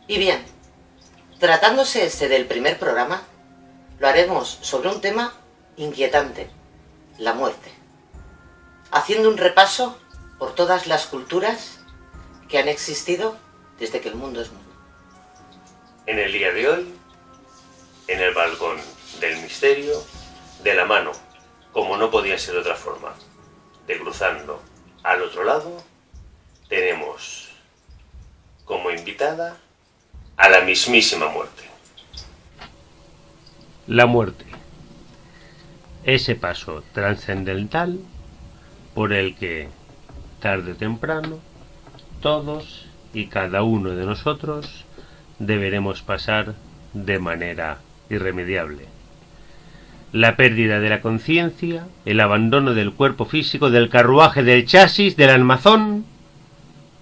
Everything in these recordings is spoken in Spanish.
Y bien, tratándose este del primer programa, lo haremos sobre un tema inquietante, la muerte, haciendo un repaso por todas las culturas que han existido desde que el mundo es mundo. En el día de hoy, en el balcón del misterio, de la mano, como no podía ser de otra forma, de cruzando al otro lado, tenemos como invitada a la mismísima muerte. La muerte, ese paso trascendental por el que, tarde o temprano, todos y cada uno de nosotros deberemos pasar de manera irremediable. La pérdida de la conciencia, el abandono del cuerpo físico, del carruaje, del chasis, del armazón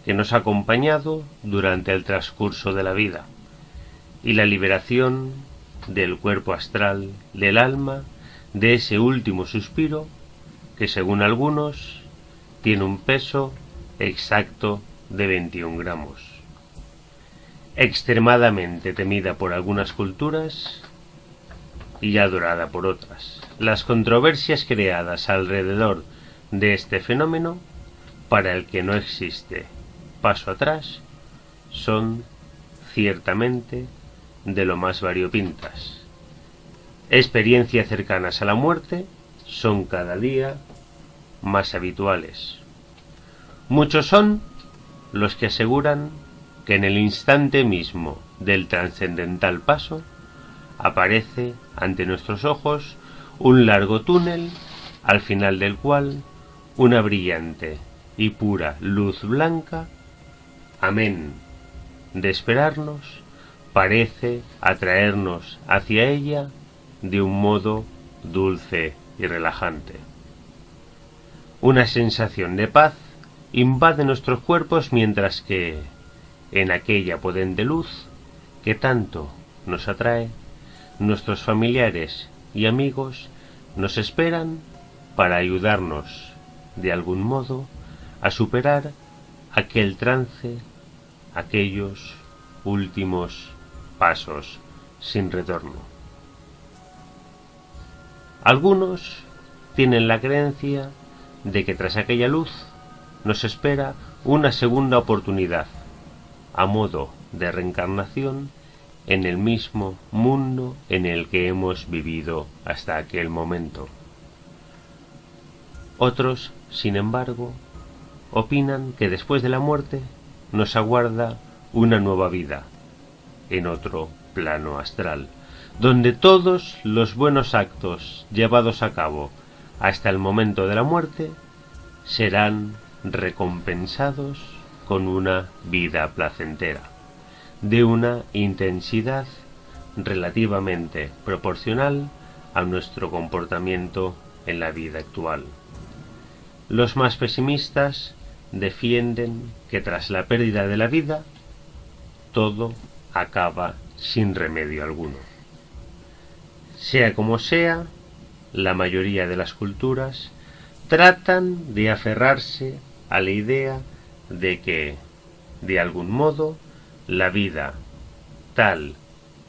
que nos ha acompañado durante el transcurso de la vida, y la liberación del cuerpo astral, del alma, de ese último suspiro que, según algunos, tiene un peso exacto de 21 gramos. Extremadamente temida por algunas culturas y adorada por otras. Las controversias creadas alrededor de este fenómeno, para el que no existe paso atrás, son ciertamente de lo más variopintas. Experiencias cercanas a la muerte son cada día más habituales. Muchos son los que aseguran que en el instante mismo del trascendental paso aparece ante nuestros ojos un largo túnel, al final del cual una brillante y pura luz blanca, amén de esperarnos, parece atraernos hacia ella de un modo dulce y relajante. Una sensación de paz invade nuestros cuerpos mientras que, en aquella potente luz que tanto nos atrae, nuestros familiares y amigos nos esperan para ayudarnos, de algún modo, a superar aquel trance, aquellos últimos pasos sin retorno. Algunos tienen la creencia de que tras aquella luz nos espera una segunda oportunidad, a modo de reencarnación en el mismo mundo en el que hemos vivido hasta aquel momento. Otros, sin embargo, opinan que después de la muerte nos aguarda una nueva vida, en otro plano astral, donde todos los buenos actos llevados a cabo hasta el momento de la muerte serán recompensados con una vida placentera, de una intensidad relativamente proporcional a nuestro comportamiento en la vida actual. Los más pesimistas defienden que tras la pérdida de la vida, todo acaba sin remedio alguno. Sea como sea, la mayoría de las culturas tratan de aferrarse a la idea de que, de algún modo, la vida, tal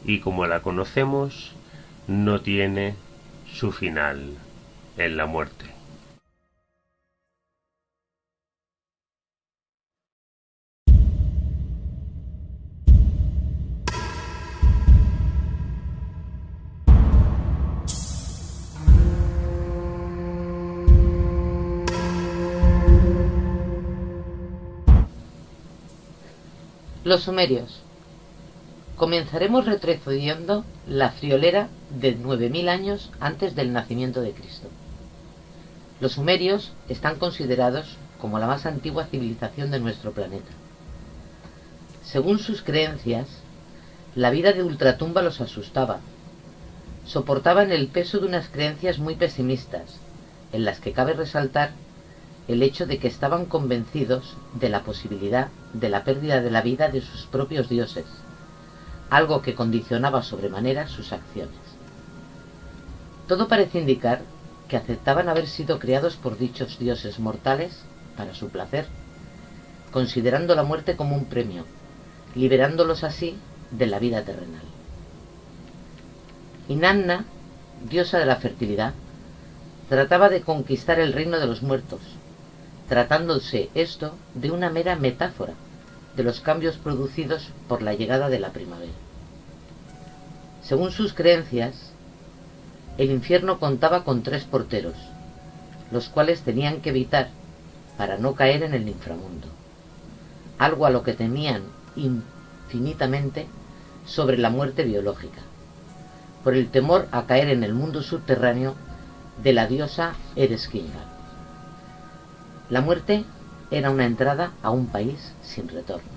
y como la conocemos, no tiene su final en la muerte. Los sumerios. Comenzaremos retrocediendo la friolera de 9000 años antes del nacimiento de Cristo. Los sumerios están considerados como la más antigua civilización de nuestro planeta. Según sus creencias, la vida de ultratumba los asustaba. Soportaban el peso de unas creencias muy pesimistas, en las que cabe resaltar el hecho de que estaban convencidos de la posibilidad de la pérdida de la vida de sus propios dioses, algo que condicionaba sobremanera sus acciones. Todo parece indicar que aceptaban haber sido creados por dichos dioses mortales para su placer, considerando la muerte como un premio, liberándolos así de la vida terrenal. Inanna, diosa de la fertilidad, trataba de conquistar el reino de los muertos, tratándose esto de una mera metáfora de los cambios producidos por la llegada de la primavera. Según sus creencias, el infierno contaba con 3 porteros, los cuales tenían que evitar para no caer en el inframundo, algo a lo que temían infinitamente sobre la muerte biológica, por el temor a caer en el mundo subterráneo de la diosa Ereskkigal. La muerte era una entrada a un país sin retorno.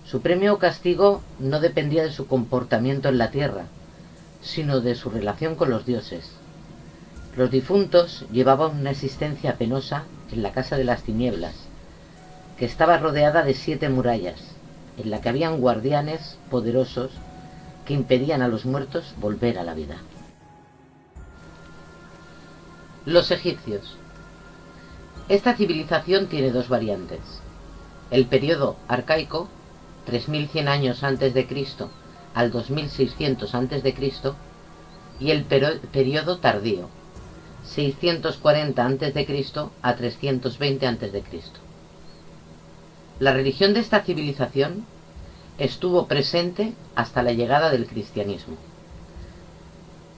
Su premio o castigo no dependía de su comportamiento en la tierra, sino de su relación con los dioses. Los difuntos llevaban una existencia penosa en la casa de las tinieblas, que estaba rodeada de 7 murallas, en la que habían guardianes poderosos que impedían a los muertos volver a la vida. Los egipcios. Esta civilización tiene 2 variantes: el periodo arcaico, 3100 años antes de Cristo al 2600 antes de Cristo, y el periodo tardío, 640 antes de Cristo a 320 antes de Cristo. La religión de esta civilización estuvo presente hasta la llegada del cristianismo.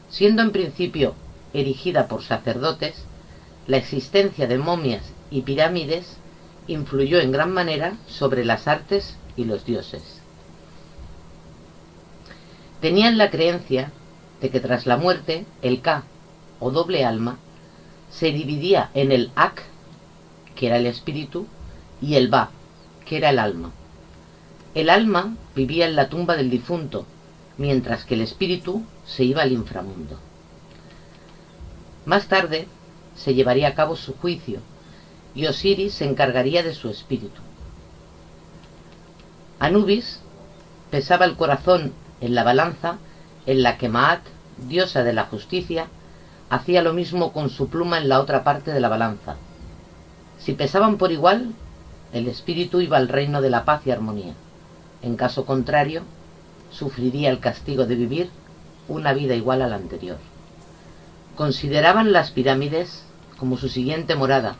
Siendo en principio erigida por sacerdotes, la existencia de momias y pirámides influyó en gran manera sobre las artes y los dioses. Tenían la creencia de que tras la muerte, el Ka, o doble alma, se dividía en el Ak, que era el espíritu, y el Ba, que era el alma. El alma vivía en la tumba del difunto, mientras que el espíritu se iba al inframundo. Más tarde se llevaría a cabo su juicio, y Osiris se encargaría de su espíritu. Anubis pesaba el corazón en la balanza en la que Maat, diosa de la justicia, hacía lo mismo con su pluma en la otra parte de la balanza. Si pesaban por igual, el espíritu iba al reino de la paz y armonía. En caso contrario, sufriría el castigo de vivir una vida igual a la anterior. Consideraban las pirámides como su siguiente morada,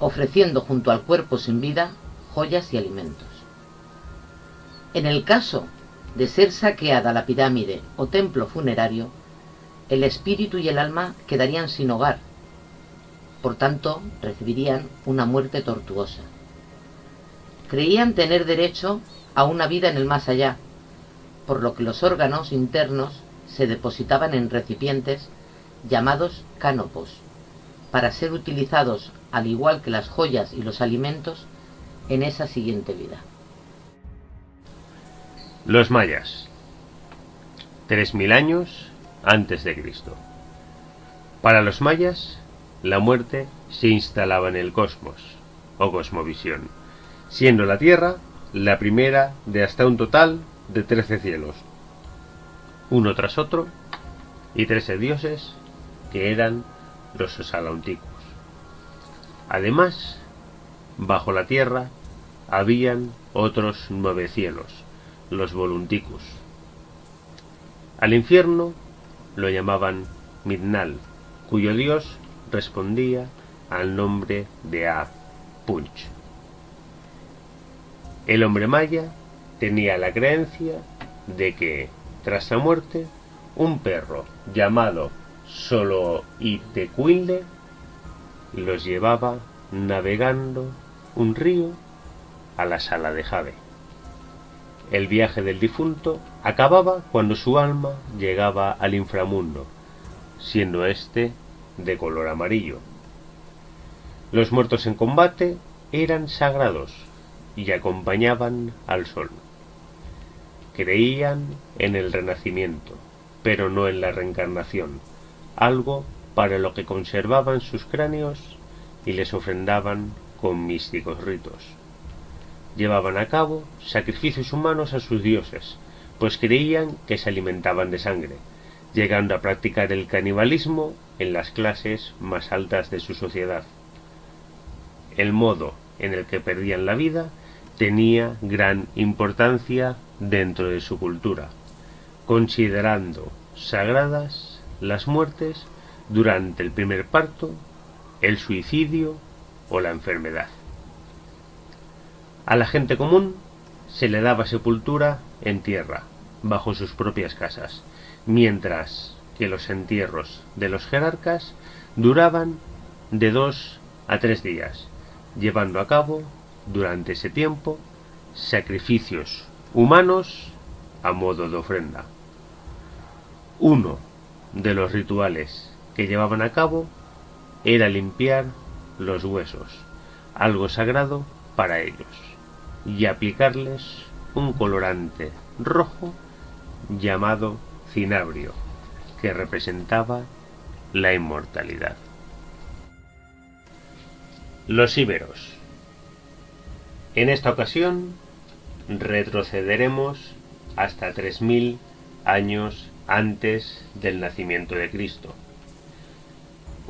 ofreciendo junto al cuerpo sin vida joyas y alimentos. En el caso de ser saqueada la pirámide o templo funerario, el espíritu y el alma quedarían sin hogar, por tanto recibirían una muerte tortuosa. Creían tener derecho a una vida en el más allá, por lo que los órganos internos se depositaban en recipientes llamados cánopos, para ser utilizados, al igual que las joyas y los alimentos, en esa siguiente vida. Los mayas. 3000 años antes de Cristo. Para los mayas, la muerte se instalaba en el cosmos, o cosmovisión, siendo la Tierra la primera de hasta un total de 13 cielos, uno tras otro, y 13 dioses que eran los Osalauncticus. Además, bajo la Tierra habían otros 9 cielos, los Volunticus. Al infierno lo llamaban Midnal, cuyo dios respondía al nombre de A-Punch. El hombre maya tenía la creencia de que, tras la muerte, un perro llamado Soloitecuinle los llevaba navegando un río a la sala de Jade. El viaje del difunto acababa cuando su alma llegaba al inframundo, siendo éste de color amarillo. Los muertos en combate eran sagrados y acompañaban al sol. Creían en el renacimiento, pero no en la reencarnación, algo para lo que conservaban sus cráneos y les ofrendaban con místicos ritos. Llevaban a cabo sacrificios humanos a sus dioses, pues creían que se alimentaban de sangre, llegando a practicar el canibalismo en las clases más altas de su sociedad. El modo en el que perdían la vida tenía gran importancia dentro de su cultura, considerando sagradas las muertes durante el primer parto, el suicidio o la enfermedad. A la gente común se le daba sepultura en tierra, bajo sus propias casas, mientras que los entierros de los jerarcas duraban de 2 a 3 días, llevando a cabo durante ese tiempo sacrificios humanos a modo de ofrenda. Uno de los rituales que llevaban a cabo era limpiar los huesos, algo sagrado para ellos, y aplicarles un colorante rojo llamado cinabrio, que representaba la inmortalidad. Los íberos. En esta ocasión retrocederemos hasta 3000 años antes del nacimiento de Cristo.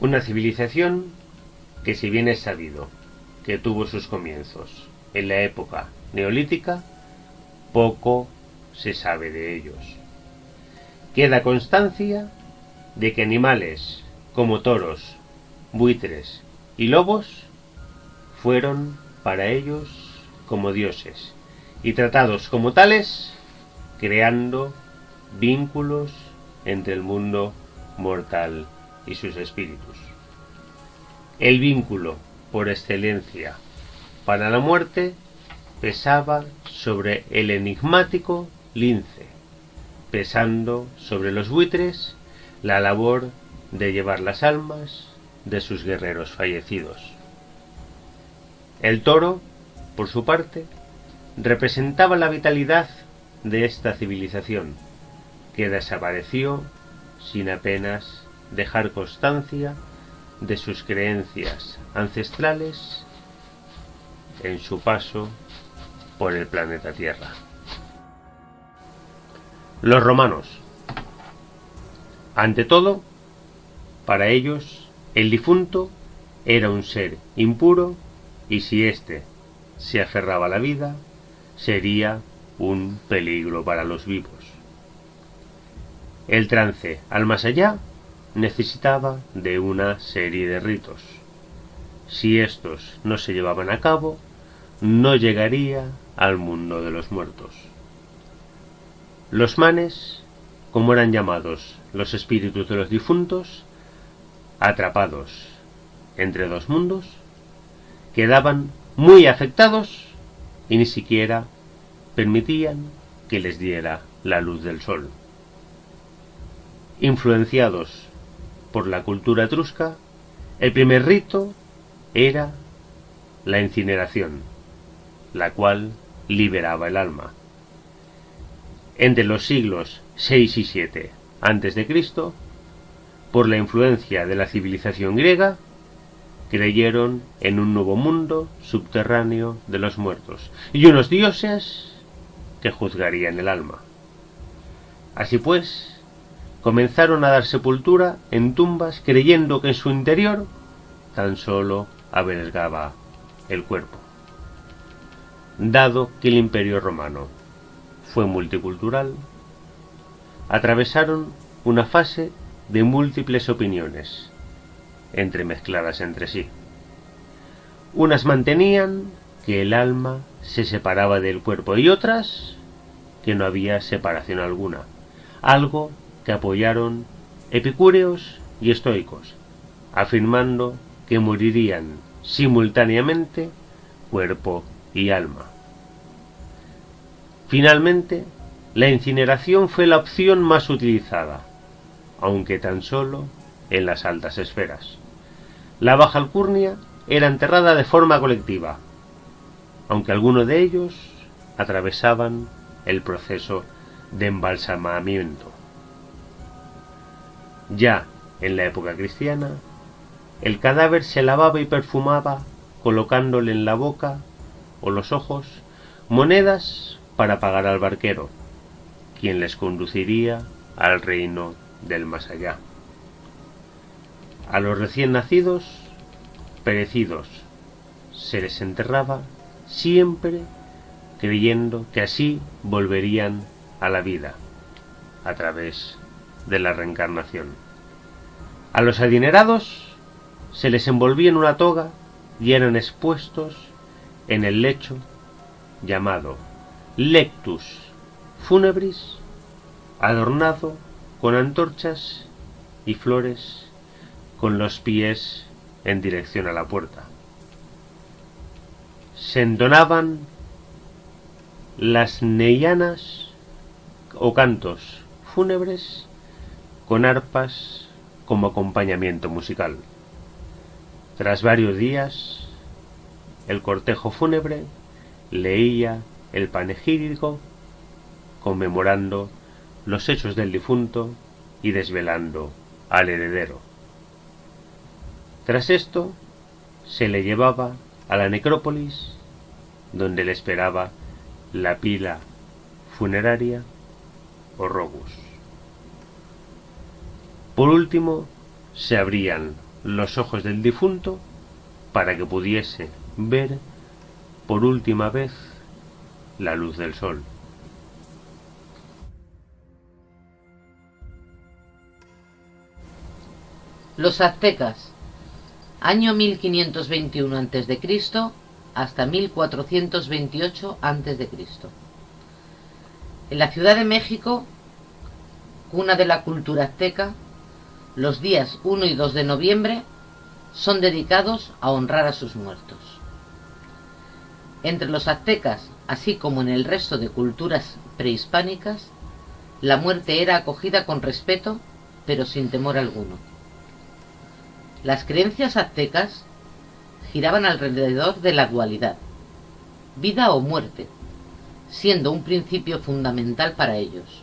Una civilización que, si bien es sabido que tuvo sus comienzos en la época neolítica, poco se sabe de ellos. Queda constancia de que animales como toros, buitres y lobos fueron para ellos como dioses y tratados como tales, creando vínculos entre el mundo mortal y sus espíritus. El vínculo por excelencia para la muerte pesaba sobre el enigmático lince, pesando sobre los buitres la labor de llevar las almas de sus guerreros fallecidos. El toro, por su parte, representaba la vitalidad de esta civilización, que desapareció sin apenas dejar constancia de sus creencias ancestrales en su paso por el planeta Tierra. Los romanos. Ante todo, para ellos, el difunto era un ser impuro y si éste se aferraba a la vida, sería un peligro para los vivos. El trance al más allá necesitaba de una serie de ritos. Si estos no se llevaban a cabo, no llegaría al mundo de los muertos. Los manes, como eran llamados los espíritus de los difuntos, atrapados entre dos mundos, quedaban muy afectados y ni siquiera permitían que les diera la luz del sol. Influenciados por la cultura etrusca, el primer rito era la incineración, la cual liberaba el alma. Entre los siglos 6 y 7 a.C., por la influencia de la civilización griega, creyeron en un nuevo mundo subterráneo de los muertos y unos dioses que juzgarían el alma. Así pues, comenzaron a dar sepultura en tumbas creyendo que en su interior tan solo albergaba el cuerpo. Dado que el Imperio Romano fue multicultural, atravesaron una fase de múltiples opiniones, entremezcladas entre sí. Unas mantenían que el alma se separaba del cuerpo y otras que no había separación alguna, algo que apoyaron epicúreos y estoicos, afirmando que morirían simultáneamente cuerpo y alma. Finalmente, la incineración fue la opción más utilizada, aunque tan solo en las altas esferas. La baja alcurnia era enterrada de forma colectiva, aunque algunos de ellos atravesaban el proceso de embalsamamiento. Ya en la época cristiana, el cadáver se lavaba y perfumaba colocándole en la boca o los ojos monedas para pagar al barquero, quien les conduciría al reino del más allá. A los recién nacidos, perecidos, se les enterraba siempre creyendo que así volverían a la vida a través de la reencarnación. A los adinerados se les envolvía en una toga y eran expuestos en el lecho llamado lectus funebris, adornado con antorchas y flores, con los pies en dirección a la puerta. Se entonaban las neianas o cantos fúnebres con arpas como acompañamiento musical. Tras varios días, el cortejo fúnebre leía el panegírico conmemorando los hechos del difunto y desvelando al heredero. Tras esto, se le llevaba a la necrópolis, donde le esperaba la pila funeraria o robus. Por último, se abrían los ojos del difunto para que pudiese ver por última vez la luz del sol. Los aztecas, año 1521 a.C. hasta 1428 a.C. En la Ciudad de México, cuna de la cultura azteca, los días 1 y 2 de noviembre son dedicados a honrar a sus muertos. Entre los aztecas, así como en el resto de culturas prehispánicas, la muerte era acogida con respeto, pero sin temor alguno. Las creencias aztecas giraban alrededor de la dualidad, vida o muerte, siendo un principio fundamental para ellos.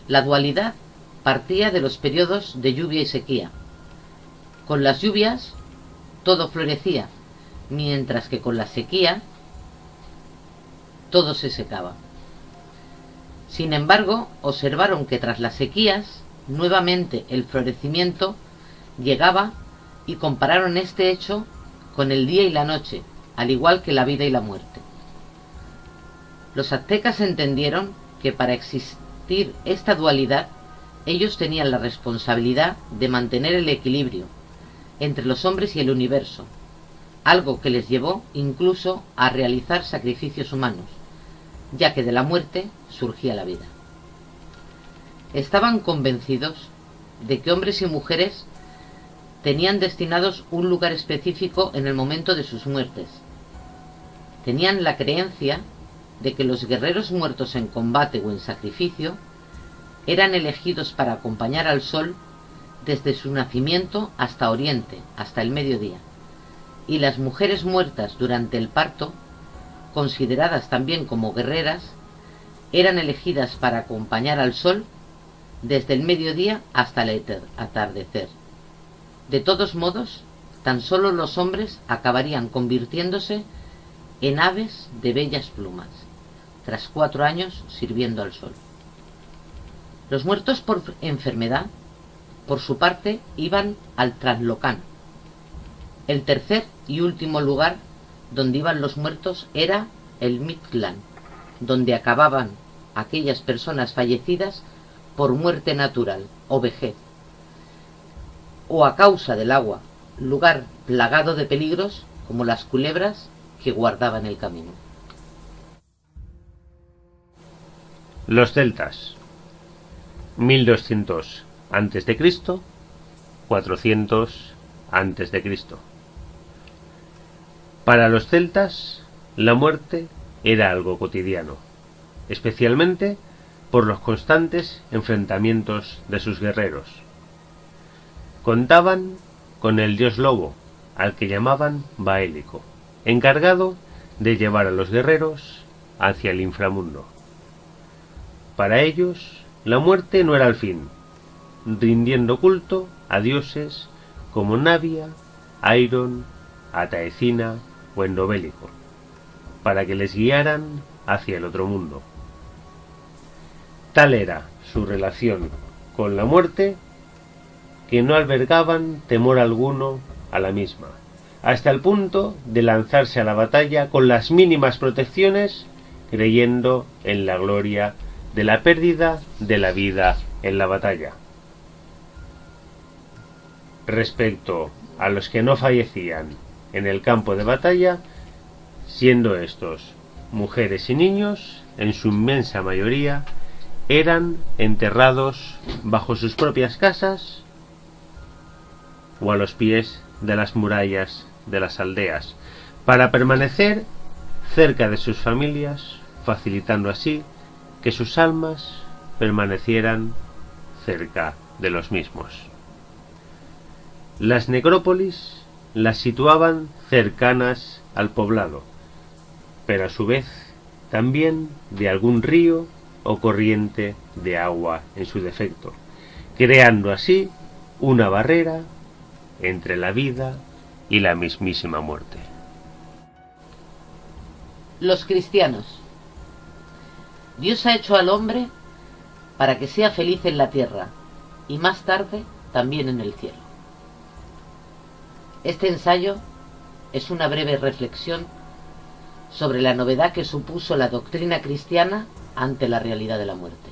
La dualidad partía de los periodos de lluvia y sequía. Con las lluvias todo florecía, mientras que con la sequía todo se secaba. Sin embargo, observaron que tras las sequías, nuevamente el florecimiento llegaba y compararon este hecho con el día y la noche, al igual que la vida y la muerte. Los aztecas entendieron que para existir esta dualidad, ellos tenían la responsabilidad de mantener el equilibrio entre los hombres y el universo, algo que les llevó incluso a realizar sacrificios humanos, ya que de la muerte surgía la vida. Estaban convencidos de que hombres y mujeres tenían destinados un lugar específico en el momento de sus muertes. Tenían la creencia de que los guerreros muertos en combate o en sacrificio eran elegidos para acompañar al sol desde su nacimiento hasta Oriente, hasta el mediodía, y las mujeres muertas durante el parto, consideradas también como guerreras, eran elegidas para acompañar al sol desde el mediodía hasta el atardecer. De todos modos, tan solo los hombres acabarían convirtiéndose en aves de bellas plumas, tras 4 años sirviendo al sol. Los muertos por enfermedad, por su parte, iban al Tlaxlocán. El tercer y último lugar donde iban los muertos era el Mictlán, donde acababan aquellas personas fallecidas por muerte natural o vejez, o a causa del agua, lugar plagado de peligros como las culebras que guardaban el camino. Los celtas, 1200 a.C., 400 a.C. Para los celtas, la muerte era algo cotidiano, especialmente por los constantes enfrentamientos de sus guerreros. Contaban con el dios lobo, al que llamaban Baélico, encargado de llevar a los guerreros hacia el inframundo. Para ellos, la muerte no era el fin, rindiendo culto a dioses como Navia, Airon, Ataecina o Endobélico, para que les guiaran hacia el otro mundo. Tal era su relación con la muerte que no albergaban temor alguno a la misma, hasta el punto de lanzarse a la batalla con las mínimas protecciones, creyendo en la gloria de la pérdida de la vida en la batalla. Respecto a los que no fallecían en el campo de batalla, siendo estos mujeres y niños, en su inmensa mayoría, eran enterrados bajo sus propias casas o a los pies de las murallas de las aldeas, para permanecer cerca de sus familias, facilitando así que sus almas permanecieran cerca de los mismos. Las necrópolis las situaban cercanas al poblado, pero a su vez también de algún río o corriente de agua en su defecto, creando así una barrera entre la vida y la mismísima muerte. Los cristianos. Dios ha hecho al hombre para que sea feliz en la tierra y más tarde también en el cielo. Este ensayo es una breve reflexión sobre la novedad que supuso la doctrina cristiana ante la realidad de la muerte.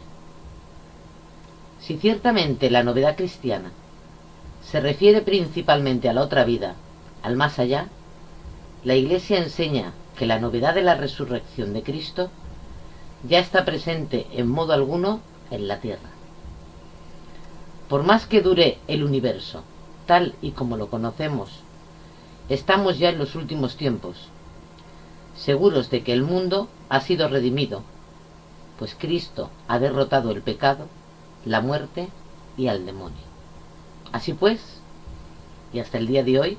Si ciertamente la novedad cristiana se refiere principalmente a la otra vida, al más allá, la Iglesia enseña que la novedad de la resurrección de Cristo ya está presente en modo alguno en la tierra. Por más que dure el universo, tal y como lo conocemos, estamos ya en los últimos tiempos, seguros de que el mundo ha sido redimido, pues Cristo ha derrotado el pecado, la muerte y al demonio. Así pues, y hasta el día de hoy,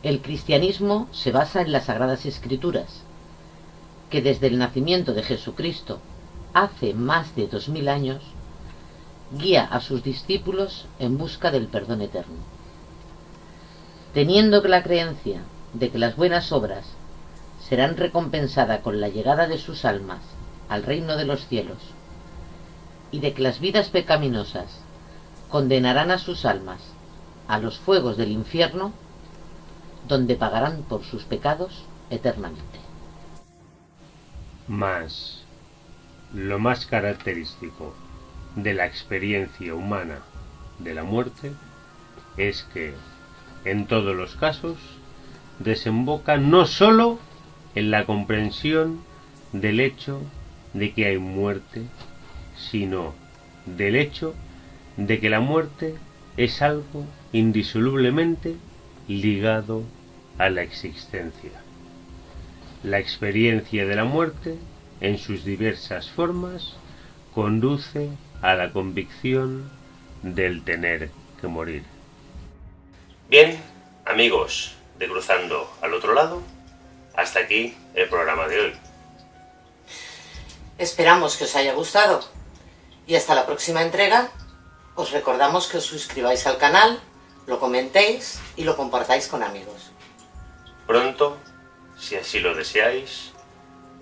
el cristianismo se basa en las Sagradas Escrituras, que desde el nacimiento de Jesucristo, hace más de 2000 años, guía a sus discípulos en busca del perdón eterno. Teniendo la creencia de que las buenas obras serán recompensadas con la llegada de sus almas al reino de los cielos, y de que las vidas pecaminosas condenarán a sus almas a los fuegos del infierno, donde pagarán por sus pecados eternamente. Mas, lo más característico de la experiencia humana de la muerte es que, en todos los casos, desemboca no sólo en la comprensión del hecho de que hay muerte, sino del hecho de que la muerte es algo indisolublemente ligado a la existencia. La experiencia de la muerte, en sus diversas formas, conduce a la convicción del tener que morir. Bien, amigos de Cruzando al Otro Lado, hasta aquí el programa de hoy. Esperamos que os haya gustado y hasta la próxima entrega. Os recordamos que os suscribáis al canal, lo comentéis y lo compartáis con amigos. Pronto, si así lo deseáis,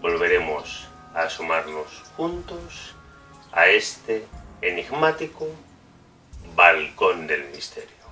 volveremos a sumarnos juntos a este enigmático balcón del misterio.